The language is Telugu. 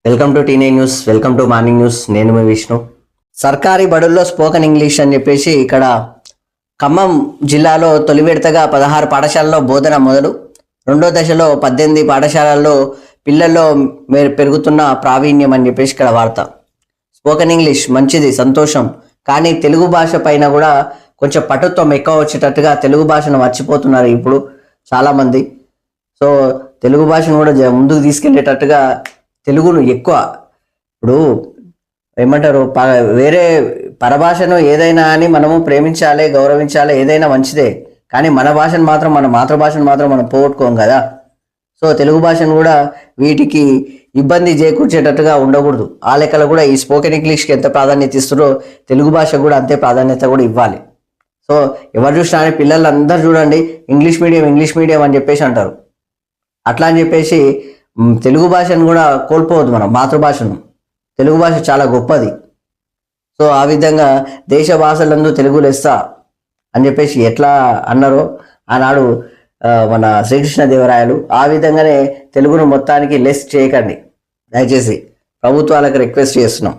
వెల్కమ్ టు టీనే news, welcome to morning news. నేను మీ విష్ణు. సర్కారీ బడుల్లో స్పోకెన్ ఇంగ్లీష్ అని చెప్పేసి ఇక్కడ ఖమ్మం జిల్లాలో తొలి విడతగా 16 పాఠశాలల్లో బోధన మొదలు. రెండో దశలో 18 పాఠశాలల్లో పిల్లల్లో పెరుగుతున్న ప్రావీణ్యం అని చెప్పేసి ఇక్కడ వార్త. స్పోకెన్ ఇంగ్లీష్ మంచిది, సంతోషం. కానీ తెలుగు భాష పైన కూడా కొంచెం పటుత్వం ఎక్కువ వచ్చేటట్టుగా తెలుగు భాషను మర్చిపోతున్నారు ఇప్పుడు చాలామంది. సో తెలుగు భాషను కూడా ముందుకు తీసుకెళ్లేటట్టుగా తెలుగును ఎక్కువ ఇప్పుడు ఏమంటారు, వేరే పరభాషను ఏదైనా అని మనము ప్రేమించాలి, గౌరవించాలి, ఏదైనా మంచిదే. కానీ మన భాషను మాత్రం, మన మాతృభాషను మాత్రం మనం పోగొట్టుకోం కదా. సో తెలుగు భాషను కూడా వీటికి ఇబ్బంది చేకూర్చేటట్టుగా ఉండకూడదు. ఆ లెక్కలో కూడా ఈ స్పోకెన్ ఇంగ్లీష్కి ఎంత ప్రాధాన్యత ఇస్తారో తెలుగు భాష కూడా అంతే ప్రాధాన్యత కూడా ఇవ్వాలి. సో ఎవరు చూసినా పిల్లలు అందరూ చూడండి ఇంగ్లీష్ మీడియం అని చెప్పేసి అంటారు. అట్లా అని చెప్పేసి తెలుగు భాషను కూడా కోల్పోవద్దు, మనం మాతృభాషను. తెలుగు భాష చాలా గొప్పది. సో ఆ విధంగా దేశ భాషలందు తెలుగు లెస్స అని చెప్పేసి ఎట్లా అన్నారో ఆనాడు మన శ్రీకృష్ణదేవరాయలు, ఆ విధంగానే తెలుగును మొత్తానికి లెస్ చేయకండి దయచేసి ప్రభుత్వాలకు రిక్వెస్ట్ చేస్తున్నాం.